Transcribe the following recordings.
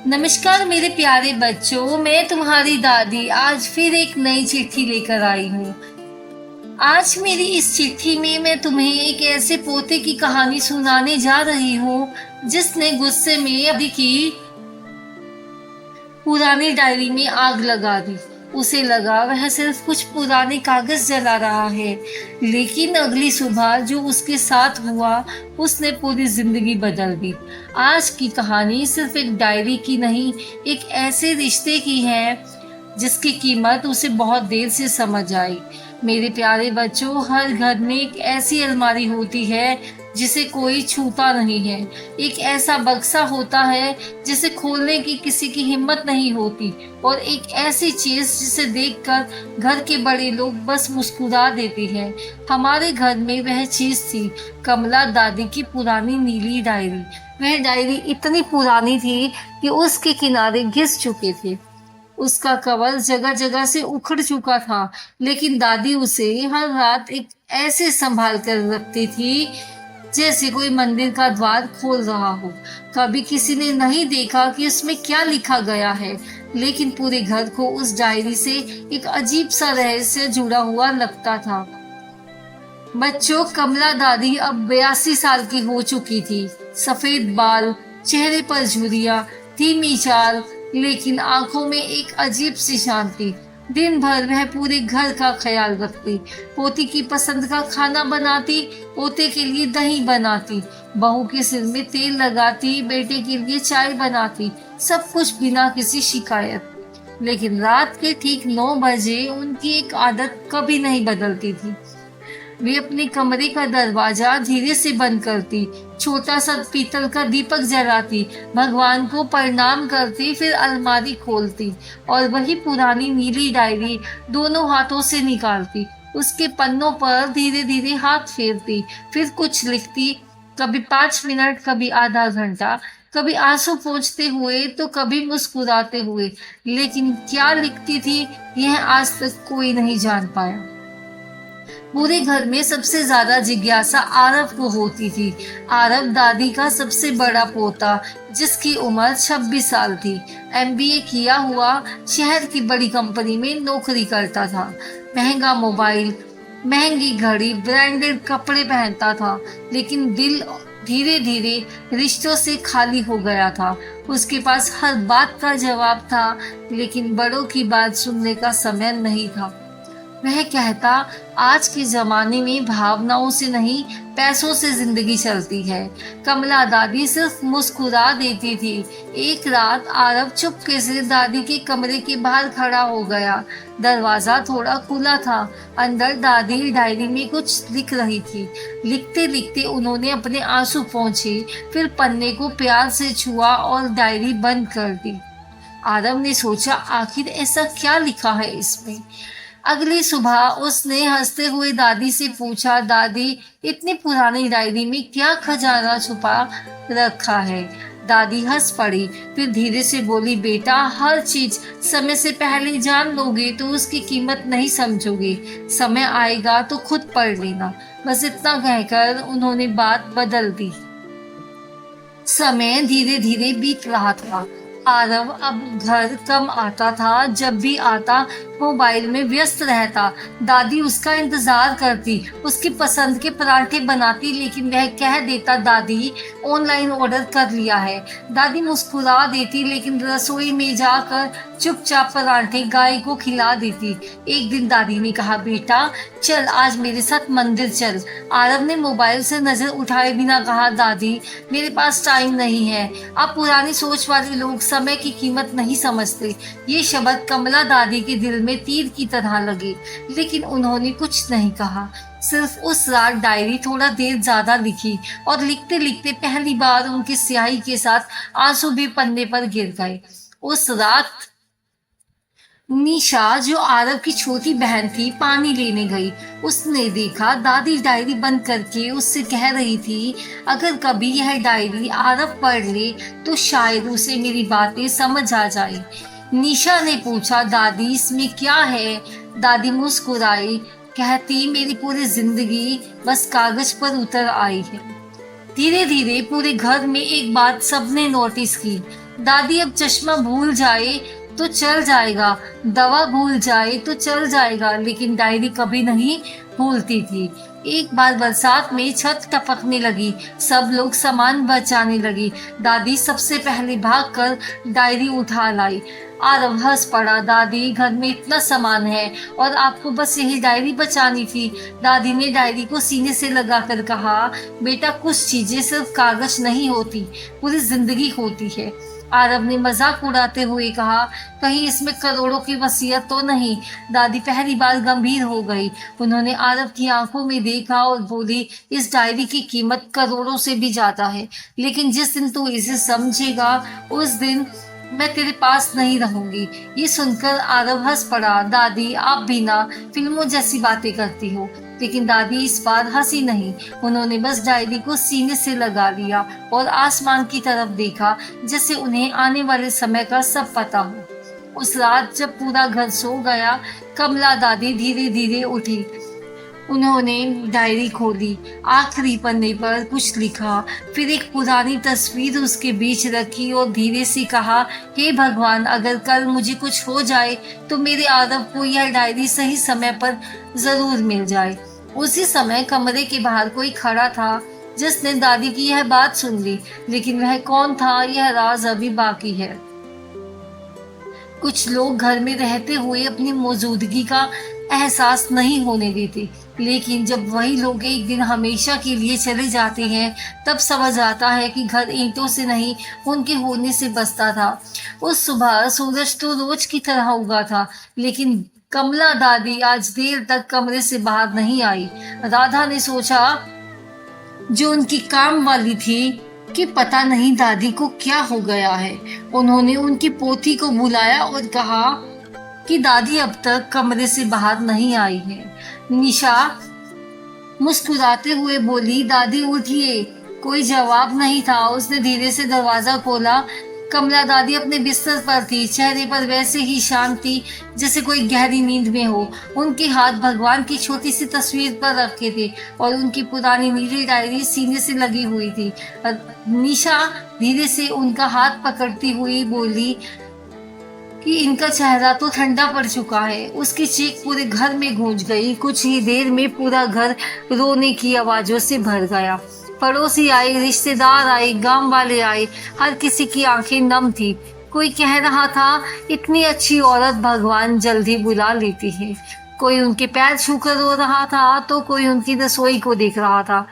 नमस्कार मेरे प्यारे बच्चों, मैं तुम्हारी दादी आज फिर एक नई चिट्ठी लेकर आई हूँ। आज मेरी इस चिट्ठी में मैं तुम्हें एक ऐसे पोते की कहानी सुनाने जा रही हूँ जिसने गुस्से में अपनी की पुरानी डायरी में आग लगा दी। उसे लगा वह सिर्फ कुछ पुराने कागज जला रहा है, लेकिन अगली सुबह जो उसके साथ हुआ उसने पूरी जिंदगी बदल दी। आज की कहानी सिर्फ एक डायरी की नहीं, एक ऐसे रिश्ते की है जिसकी कीमत उसे बहुत देर से समझ आई। मेरे प्यारे बच्चों, हर घर में एक ऐसी अलमारी होती है जिसे कोई छूता नहीं है। एक ऐसा बक्सा होता है जिसे खोलने की किसी की हिम्मत नहीं होती, और एक ऐसी चीज जिसे देखकर घर के बड़े लोग बस मुस्कुरा देते हैं। हमारे घर में वह चीज थी कमला दादी की पुरानी नीली डायरी। वह डायरी इतनी पुरानी थी कि उसके किनारे घिस चुके थे, उसका कवर जगह जगह से उखड़ चुका था, लेकिन दादी उसे हर रात एक ऐसे संभाल कर रखती थी जैसे कोई मंदिर का द्वार खोल रहा हो। कभी किसी ने नहीं देखा कि उसमें क्या लिखा गया है, लेकिन पूरे घर को उस डायरी से एक अजीब सा रहस्य जुड़ा हुआ लगता था। बच्चों, कमला दादी अब 82 साल की हो चुकी थी। सफेद बाल, चेहरे पर झुर्रियां, धीमी चाल, लेकिन आंखों में एक अजीब सी शांति। दिन भर वह पूरे घर का ख्याल रखती, पोती की पसंद का खाना बनाती, पोते के लिए दही बनाती, बहू के सिर में तेल लगाती, बेटे के लिए चाय बनाती, सब कुछ बिना किसी शिकायत। लेकिन रात के ठीक 9 बजे उनकी एक आदत कभी नहीं बदलती थी। वे अपने कमरे का दरवाजा धीरे से बंद करती, छोटा सा पीतल का दीपक जलाती, भगवान को प्रणाम करती, फिर अलमारी खोलती और वही पुरानी नीली डायरी दोनों हाथों से निकालती, उसके पन्नों पर धीरे धीरे हाथ फेरती, फिर कुछ लिखती। कभी 5 मिनट, कभी आधा घंटा, कभी आंसू पोंछते हुए तो कभी मुस्कुराते हुए। लेकिन क्या लिखती थी यह आज तक कोई नहीं जान पाया। पूरे घर में सबसे ज्यादा जिज्ञासा आरव को होती थी। आरव दादी का सबसे बड़ा पोता, जिसकी उम्र 26 साल थी। एमबीए किया हुआ, शहर की बड़ी कंपनी में नौकरी करता था। महंगा मोबाइल, महंगी घड़ी, ब्रांडेड कपड़े पहनता था, लेकिन दिल धीरे धीरे रिश्तों से खाली हो गया था। उसके पास हर बात का जवाब था, लेकिन बड़ों की बात सुनने का समय नहीं था। वह कहता, आज के जमाने में भावनाओं से नहीं, पैसों से जिंदगी चलती है। कमला दादी सिर्फ मुस्कुरा देती थी। एक रात आरव चुपके से दादी के कमरे के बाहर खड़ा हो गया। दरवाजा थोड़ा खुला था। अंदर दादी डायरी में कुछ लिख रही थी। लिखते लिखते उन्होंने अपने आंसू पोंछे, फिर पन्ने को प्यार से छुआ और डायरी बंद कर दी। आरव ने सोचा, आखिर ऐसा क्या लिखा है इसमें। अगली सुबह उसने हंसते हुए दादी से पूछा, दादी, इतनी पुरानी डायरी में क्या खजाना छुपा रखा है। दादी हंस पड़ी, फिर धीरे से बोली, बेटा, हर चीज समय से पहले जान लोगे तो उसकी कीमत नहीं समझोगे। समय आएगा तो खुद पढ़ लेना। बस इतना कहकर उन्होंने बात बदल दी। समय धीरे धीरे बीत रहा था। आरव अब घर कम आता था। जब भी आता मोबाइल में व्यस्त रहता। दादी उसका इंतजार करती, उसकी पसंद के पराठे बनाती, लेकिन वह कह देता, दादी, ऑनलाइन ऑर्डर कर लिया है। दादी मुस्कुरा देती, लेकिन रसोई में जाकर चुपचाप पराठे गाय को खिला देती। एक दिन दादी ने कहा, बेटा, चल आज मेरे साथ मंदिर चल। आरव ने मोबाइल से नजर उठाए बिना कहा, दादी, मेरे पास टाइम नहीं है। अब पुरानी सोच वाले लोग समय की कीमत नहीं समझते। ये शब्द कमला दादी के दिल में तीर की तरह लगे, लेकिन उन्होंने कुछ नहीं कहा। सिर्फ उस रात डायरी थोड़ा देर ज्यादा लिखी, और लिखते लिखते पहली बार उनकी स्याही के साथ आंसू भी पन्ने पर गिर गए। उस रात निशा, जो आरव की छोटी बहन थी, पानी लेने गई। उसने देखा दादी डायरी बंद करके उससे कह रही थी, अगर कभी यह डायरी आरव पढ़ ले तो शायद उसे मेरी बातें समझ आ जाए। निशा ने पूछा, दादी, इसमें क्या है। दादी मुस्कुराई, कहती, मेरी पूरी जिंदगी बस कागज पर उतर आई है। धीरे धीरे पूरे घर में एक बात सबने नोटिस की। दादी अब चश्मा भूल जाए तो चल जाएगा, दवा भूल जाए तो चल जाएगा, लेकिन डायरी कभी नहीं भूलती थी। एक बार बरसात में छत टपकने लगी, सब लोग सामान बचाने लगी। दादी सबसे पहले भागकर डायरी उठा लाई। आरव हंस पड़ा, दादी घर में इतना सामान है और आपको बस यही डायरी बचानी थी। दादी ने डायरी को सीने से लगाकर कहा, बेटा कुछ चीजें सिर्फ कागज नहीं होती, पूरी जिंदगी होती है। आरव ने मजाक उड़ाते हुए कहा, कहीं इसमें करोड़ों की वसीयत तो नहीं। दादी पहली बार गंभीर हो गई। उन्होंने आरव की आंखों में देखा और बोली, इस डायरी की कीमत करोड़ों से भी ज्यादा है, लेकिन जिस दिन तू इसे समझेगा उस दिन मैं तेरे पास नहीं रहूंगी। ये सुनकर आरव हंस पड़ा। दादी आप भी ना फिल्मों जैसी बातें करती हो। लेकिन दादी इस बार हंसी नहीं, उन्होंने बस डायरी को सीने से लगा लिया और आसमान की तरफ देखा, जैसे उन्हें आने वाले समय का सब पता हो। उस रात जब पूरा घर सो गया, कमला दादी धीरे धीरे उठी। उन्होंने डायरी खोली, आखिरी पन्ने पर कुछ लिखा, फिर एक पुरानी तस्वीर उसके बीच रखी और धीरे से कहा, हे भगवान, अगर कल मुझे कुछ हो जाए तो मेरे आरव को यह डायरी सही समय पर जरूर मिल जाए। उसी समय कमरे के बाहर कोई खड़ा था जिसने दादी की यह बात सुन ली, लेकिन वह कौन था यह राज अभी बाकी है। कुछ लोग घर में रहते हुए अपनी मौजूदगी का एहसास नहीं होने देते, लेकिन जब वही लोग एक दिन हमेशा के लिए चले जाते हैं, तब समझ आता है कि घर ईंटों से नहीं उनके होने से बसता था। उस सुबह सूरज तो रोज की तरह उगा था, लेकिन कमला दादी आज देर तक कमरे से बाहर नहीं आई। राधा ने सोचा, जो उनकी काम वाली थी, कि पता नहीं दादी को क्या हो गया है। उन्होंने उनकी पोती को बुलाया और कहा कि दादी अब तक कमरे से बाहर नहीं आई है। निशा मुस्कुराते हुए बोली, दादी उठिए। कोई जवाब नहीं था। उसने धीरे से दरवाजा खोला। कमला दादी अपने बिस्तर पर थी, चेहरे पर वैसे ही शांति जैसे कोई गहरी नींद में हो। उनके हाथ भगवान की छोटी सी तस्वीर पर रखे थे और उनकी पुरानी नीली डायरी सीने से लगी हुई थी। निशा धीरे से उनका हाथ पकड़ती हुई बोली कि इनका चेहरा तो ठंडा पड़ चुका है। उसकी चीख पूरे घर में गूंज गई। कुछ ही देर में पूरा घर रोने की आवाजों से भर गया। पड़ोसी आए, रिश्तेदार आए, गांव वाले आए, हर किसी की आंखें नम थी। कोई कह रहा था, इतनी अच्छी औरत भगवान जल्दी बुला लेती है। कोई उनके पैर छूकर रो रहा था तो कोई उनकी रसोई को देख रहा था,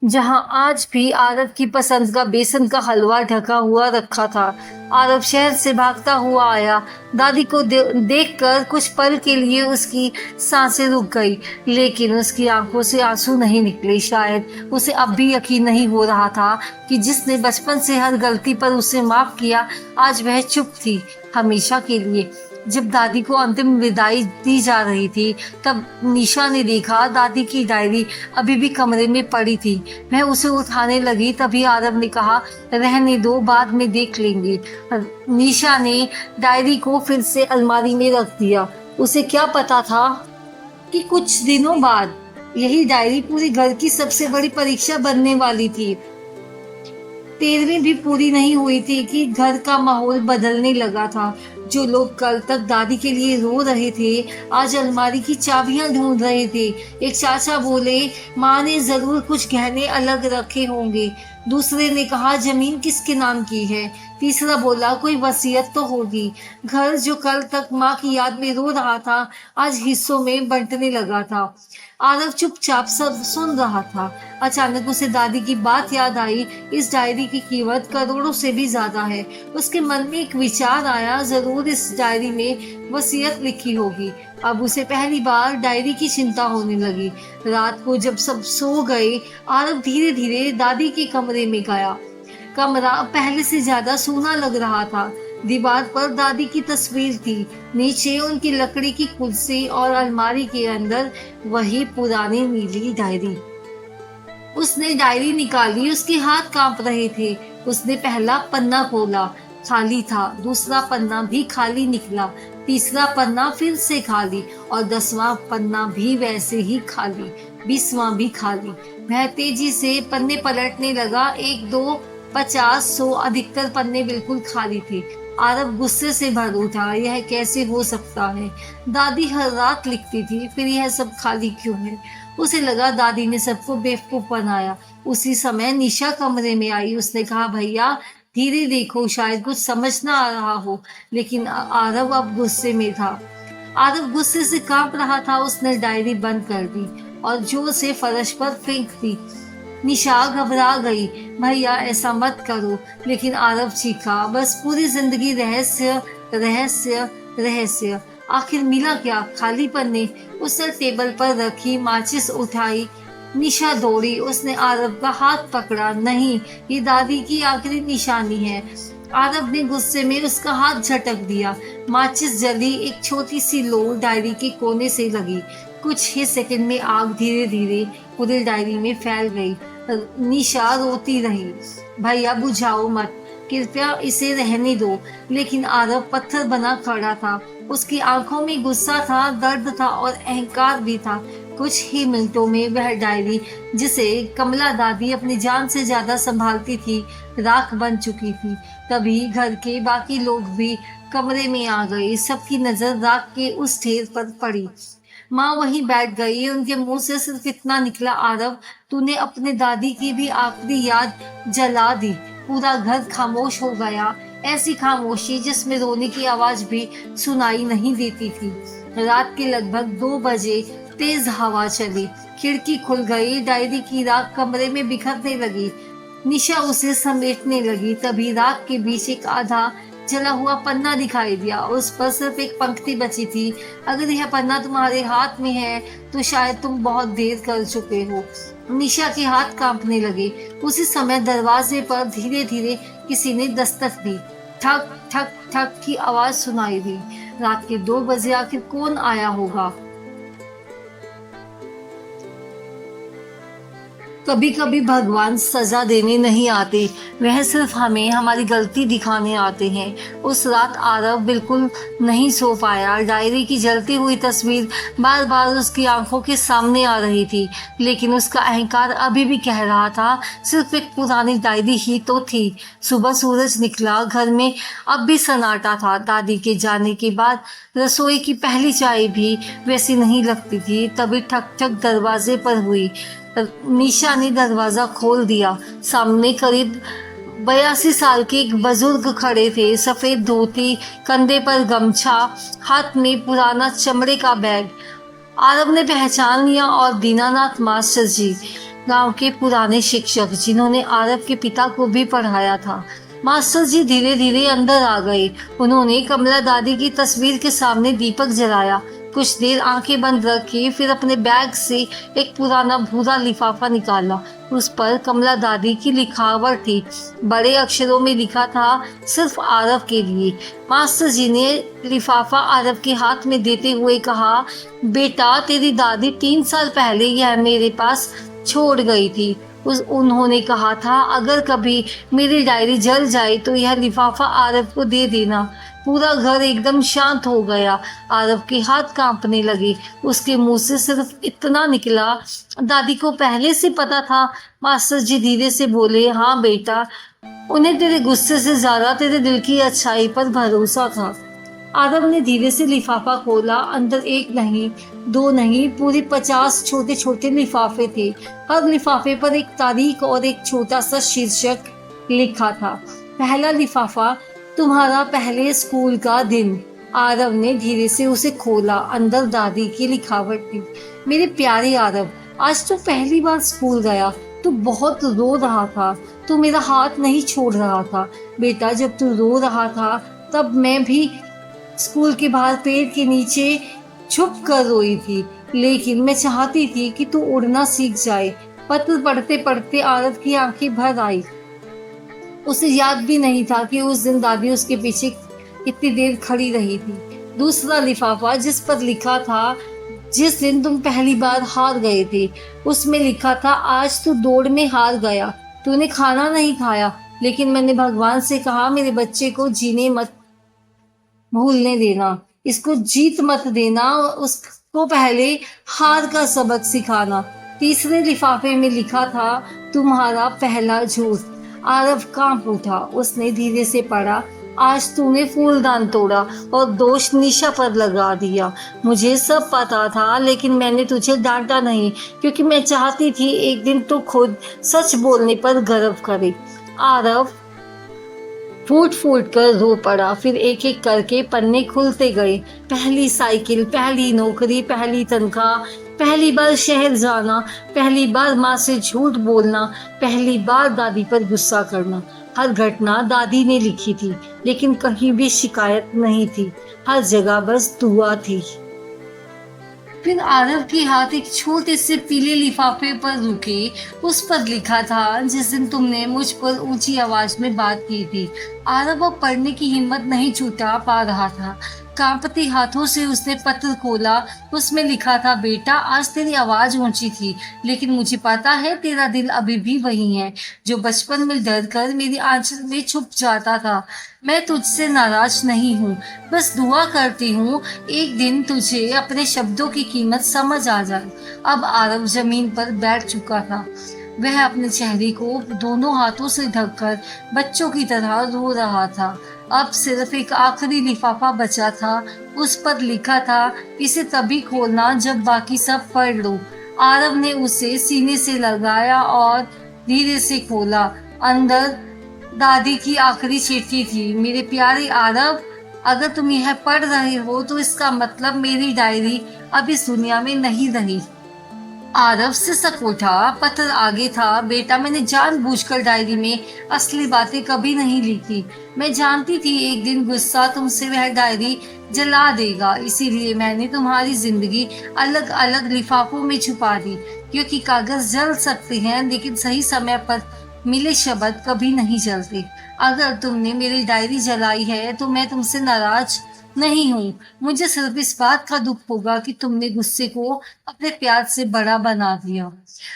जहां आज भी आरव की पसंद का बेसन का हलवा ढका हुआ रखा था। आरव शहर से भागता हुआ आया। दादी को देखकर कुछ पल के लिए उसकी सांसें रुक गई, लेकिन उसकी आंखों से आंसू नहीं निकले। शायद उसे अब भी यकीन नहीं हो रहा था कि जिसने बचपन से हर गलती पर उसे माफ किया, आज वह चुप थी हमेशा के लिए। जब दादी को अंतिम विदाई दी जा रही थी, तब निशा ने देखा दादी की डायरी अभी भी कमरे में पड़ी थी। वह उसे उठाने लगी, तभी आरव ने कहा, रहने दो, बाद में देख लेंगे। निशा ने डायरी को फिर से अलमारी में रख दिया। उसे क्या पता था कि कुछ दिनों बाद यही डायरी पूरे घर की सबसे बड़ी परीक्षा बनने वाली थी। 13वीं भी पूरी नहीं हुई थी कि घर का माहौल बदलने लगा था। जो लोग कल तक दादी के लिए रो रहे थे, आज अलमारी की चाबियां ढूंढ रहे थे। एक चाचा बोले, माँ ने जरूर कुछ गहने अलग रखे होंगे। दूसरे ने कहा, जमीन किसके नाम की है। तीसरा बोला, कोई वसीयत तो होगी। घर जो कल तक माँ की याद में रो रहा था, आज हिस्सों में बंटने लगा था। आरव चुपचाप सब सुन रहा था। अचानक उसे दादी की बात याद आई, इस डायरी की कीमत करोड़ों से भी ज्यादा है। उसके मन में एक विचार आया, जरूर इस डायरी में वसीयत लिखी होगी। अब उसे पहली बार डायरी की चिंता होने लगी। रात को जब सब सो गए, आरव धीरे धीरे दादी के कमरे में गया। कमरा पहले से ज्यादा सूना लग रहा था। दीवार पर दादी की तस्वीर थी, नीचे उनकी लकड़ी की कुर्सी और अलमारी के अंदर वही पुरानी नीली डायरी। उसने डायरी निकाली, उसके हाथ कांप रहे थे। उसने पहला पन्ना खोला, खाली था। दूसरा पन्ना भी खाली निकला। तीसरा पन्ना फिर से खाली और 10वां पन्ना भी वैसे ही खाली। 20वां भी खाली। वह तेजी से पन्ने पलटने लगा। 1, 2, 50-100 अधिकतर पन्ने बिल्कुल खाली थे। आरव गुस्से से भर उठा, यह कैसे हो सकता है? दादी हर रात लिखती थी, फिर यह सब खाली क्यों है? उसे लगा दादी ने सबको बेवकूफ बनाया। उसी समय निशा कमरे में आई। उसने कहा, भैया धीरे देखो, शायद कुछ समझ ना आ रहा हो। लेकिन आरव अब गुस्से में था। आरव गुस्से से कांप रहा था। उसने डायरी बंद कर दी और जोर से फर्श पर फेंक दी। निशा घबरा गई। भैया ऐसा मत करो। लेकिन आरव चीखा, बस पूरी जिंदगी रहस्य रहस्य रहस्य। आखिर मिला क्या? खाली पन्ने। उसने टेबल पर रखी माचिस उठाई। निशा दौड़ी। उसने आरव का हाथ पकड़ा। नहीं, ये दादी की आखिरी निशानी है। आरव ने गुस्से में उसका हाथ झटक दिया। माचिस जली। एक छोटी सी लो डायरी के कोने से लगी। कुछ ही सेकंड में आग धीरे धीरे पूरी डायरी में फैल गई। निशा रोती रही, भैया बुझाओ मत, कृपया इसे रहने दो। लेकिन आरव पत्थर बना खड़ा था। उसकी आंखों में गुस्सा था, दर्द था और अहंकार भी था। कुछ ही मिनटों में वह डायरी, जिसे कमला दादी अपनी जान से ज्यादा संभालती थी, राख बन चुकी थी। तभी घर के बाकी लोग भी कमरे में आ गए। सबकी नजर राख के उस ढेर पर पड़ी। माँ वहीं बैठ गई। उनके मुंह से सिर्फ इतना निकला, आरव तूने अपने दादी की भी आखिरी याद जला दी। पूरा घर खामोश हो गया। ऐसी खामोशी जिसमें रोने की आवाज भी सुनाई नहीं देती थी। रात के लगभग 2 बजे तेज हवा चली। खिड़की खुल गई। डायरी की राख कमरे में बिखरने लगी। निशा उसे समेटने लगी। तभी राख के बीच एक आधा जला हुआ पन्ना दिखाई दिया। उस पर सिर्फ एक पंक्ति बची थी, अगर यह पन्ना तुम्हारे हाथ में है तो शायद तुम बहुत देर कर चुके हो। निशा के हाथ कांपने लगे। उसी समय दरवाजे पर धीरे धीरे किसी ने दस्तक दी। ठक ठक ठक की आवाज सुनाई दी। रात के 2 बजे आखिर कौन आया होगा? कभी कभी भगवान सजा देने नहीं आते, वह सिर्फ हमें हमारी गलती दिखाने आते हैं। उस रात आरव बिल्कुल नहीं सो पाया। डायरी की जलती हुई तस्वीर बार बार उसकी आंखों के सामने आ रही थी। लेकिन उसका अहंकार अभी भी कह रहा था, सिर्फ एक पुरानी डायरी ही तो थी। सुबह सूरज निकला। घर में अब भी सन्नाटा था। दादी के जाने के बाद रसोई की पहली चाय भी वैसी नहीं लगती थी। तभी ठक ठक दरवाजे पर हुई। निशा ने दरवाजा खोल दिया। सामने करीब 82 साल के एक बुजुर्ग खड़े थे। सफेद धोती, कंधे पर गमछा, हाथ में पुराना चमड़े का बैग। आरव ने पहचान लिया, और दीनानाथ मास्टर जी, गांव के पुराने शिक्षक जिन्होंने आरव के पिता को भी पढ़ाया था। मास्टर जी धीरे धीरे अंदर आ गए। उन्होंने कमला दादी की तस्वीर के सामने दीपक जलाया। कुछ देर आंखें बंद रखी, फिर अपने बैग से एक पुराना भूरा लिफाफा निकाला। उस पर कमला दादी की लिखावट थी। बड़े अक्षरों में लिखा था, सिर्फ आरव के लिए। मास्टर जी ने लिफाफा आरव के हाथ में देते हुए कहा, बेटा तेरी दादी 3 साल पहले यह मेरे पास छोड़ गई थी। उन्होंने कहा था, अगर कभी मेरी डायरी जल जाए तो यह लिफाफा आरव को दे देना। पूरा घर एकदम शांत हो गया। आरव के हाथ कांपने लगे। उसके मुंह से सिर्फ इतना निकला, दादी को पहले से पता था। मास्टर जी धीरे से बोले, हाँ बेटा, उन्हें तेरे गुस्से से ज्यादा तेरे दिल की अच्छाई पर भरोसा था। आरव ने धीरे से लिफाफा खोला। अंदर एक नहीं, 2 नहीं, पूरे 50 छोटे छोटे लिफाफे थे। हर लिफाफे पर एक तारीख और एक छोटा सा शीर्षक लिखा था। पहला लिफाफा, तुम्हारा पहले स्कूल का दिन। आरव ने धीरे से उसे खोला। अंदर दादी की लिखावट थी, मेरे प्यारे आरव, आज तो पहली बार स्कूल गया। तू बहुत रो रहा था। तू मेरा हाथ नहीं छोड़ रहा था। बेटा, जब तू रो रहा था तब मैं भी स्कूल के बाहर पेड़ के नीचे छुप कर रोई थी। लेकिन मैं चाहती थी कि तू उड़ना सीख जाए। पत्र पढ़ते पढ़ते आरव की आंखें भर आई। उसे याद भी नहीं था कि उस दिन दादी उसके पीछे कितनी देर खड़ी रही थी। दूसरा लिफाफा, जिस पर लिखा था, जिस दिन तुम पहली बार हार गए थे। उसमें लिखा था, आज तू दौड़ में हार गया। तूने खाना नहीं खाया, लेकिन मैंने भगवान से कहा, मेरे बच्चे को जीने मत भूलने देना, इसको जीत मत देना, उसको पहले हार का सबक सिखाना। तीसरे लिफाफे में लिखा था, तुम्हारा पहला झूठ। आरव कांप उठा। उसने धीरे से पढ़ा, आज तूने फूलदान तोड़ा और दोष निशा पर लगा दिया। मुझे सब पता था, लेकिन मैंने तुझे डांटा नहीं, क्योंकि मैं चाहती थी एक दिन तू खुद सच बोलने पर गर्व करे। आरव फूट फूट कर रो पड़ा। फिर एक एक करके पन्ने खुलते गए। पहली साइकिल, पहली नौकरी, पहली तनख्वाह, पहली बार शहर जाना, पहली बार माँ से झूठ बोलना, पहली बार दादी पर गुस्सा करना। हर घटना दादी ने लिखी थी, लेकिन कहीं भी शिकायत नहीं थी। हर जगह बस दुआ थी। फिर आरव के हाथ एक छोटे से पीले लिफाफे पर रुके। उस पर लिखा था, जिस दिन तुमने मुझ पर ऊंची आवाज में बात की थी। आरव अब पढ़ने की हिम्मत नहीं जुटा पा रहा था। कांपते हाथों से उसने पत्र खोला। उसमें लिखा था, बेटा आज तेरी आवाज ऊंची थी, लेकिन मुझे पता है तेरा दिल अभी भी वही है जो बचपन में डर कर मेरी आंचल में छुप जाता था। मैं तुझसे नाराज नहीं हूँ, बस दुआ करती हूँ एक दिन तुझे अपने शब्दों की कीमत समझ आ जाए। अब आरव जमीन पर बैठ चुका था। वह अपने चेहरे को दोनों हाथों से ढककर बच्चों की तरह रो रहा था। अब सिर्फ एक आखिरी लिफाफा बचा था। उस पर लिखा था, इसे तभी खोलना जब बाकी सब पढ़ लो। आरव ने उसे सीने से लगाया और धीरे से खोला। अंदर दादी की आखिरी चिट्ठी थी। मेरे प्यारे आरव, अगर तुम यह पढ़ रहे हो तो इसका मतलब मेरी डायरी अब इस दुनिया में नहीं रही। आरव सिसक उठा। पत्र आगे था, बेटा मैंने जानबूझकर डायरी में असली बातें कभी नहीं लिखी। मैं जानती थी एक दिन गुस्सा तुमसे वह डायरी जला देगा, इसीलिए मैंने तुम्हारी जिंदगी अलग अलग लिफाफों में छुपा दी, क्योंकि कागज जल सकते हैं लेकिन सही समय पर मिले शब्द कभी नहीं जलते। अगर तुमने मेरी डायरी जलाई है तो मैं तुमसे नाराज नहीं हूँ। मुझे सिर्फ इस बात का दुख होगा कि तुमने गुस्से को अपने प्यार से बड़ा बना दिया।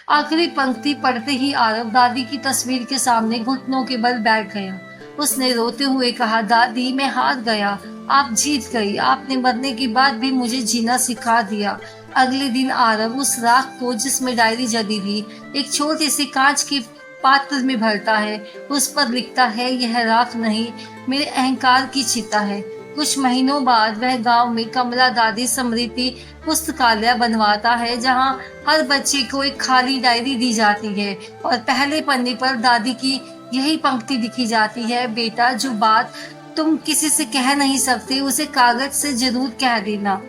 आखिरी पंक्ति पढ़ते ही आरव दादी की तस्वीर के सामने घुटनों के बल बैठ गया। उसने रोते हुए कहा, दादी मैं हार गया, आप जीत गई। आपने मरने के बाद भी मुझे जीना सिखा दिया। अगले दिन आरव उस राख को जिसमें डायरी जली थी एक छोटे से कांच के पात्र में भरता है। उस पर लिखता है, यह राख नहीं, मेरे अहंकार की चिता है। कुछ महीनों बाद वह गांव में कमला दादी समृद्धि पुस्तकालय बनवाता है, जहां हर बच्चे को एक खाली डायरी दी जाती है और पहले पन्ने पर दादी की यही पंक्ति लिखी जाती है, बेटा जो बात तुम किसी से कह नहीं सकते उसे कागज से जरूर कह देना।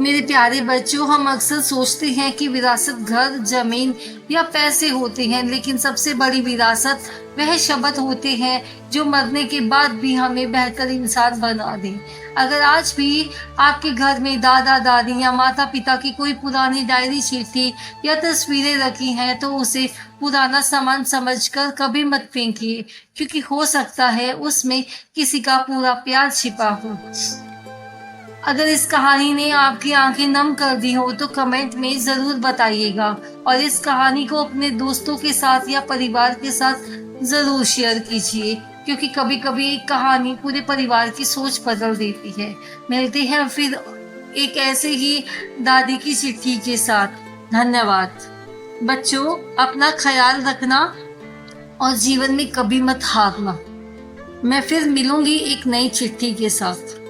मेरे प्यारे बच्चों, हम अक्सर सोचते हैं कि विरासत घर, जमीन या पैसे होते हैं, लेकिन सबसे बड़ी विरासत वह शब्द होते हैं जो मरने के बाद भी हमें बेहतर इंसान बना दें। अगर आज भी आपके घर में दादा दादी या माता पिता की कोई पुरानी डायरी, चिट्ठी या तस्वीरें रखी हैं, तो उसे पुराना सामान समझकर कभी मत फेंकिए, क्योंकि हो सकता है उसमें किसी का पूरा प्यार छिपा हो। अगर इस कहानी ने आपकी आंखें नम कर दी हो तो कमेंट में जरूर बताइएगा, और इस कहानी को अपने दोस्तों के साथ या परिवार के साथ जरूर शेयर कीजिए, क्योंकि कभी कभी एक कहानी पूरे परिवार की सोच बदल देती है। मिलते हैं फिर एक ऐसे ही दादी की चिट्ठी के साथ। धन्यवाद बच्चों, अपना ख्याल रखना और जीवन में कभी मत हारना। मैं फिर मिलूंगी एक नई चिट्ठी के साथ।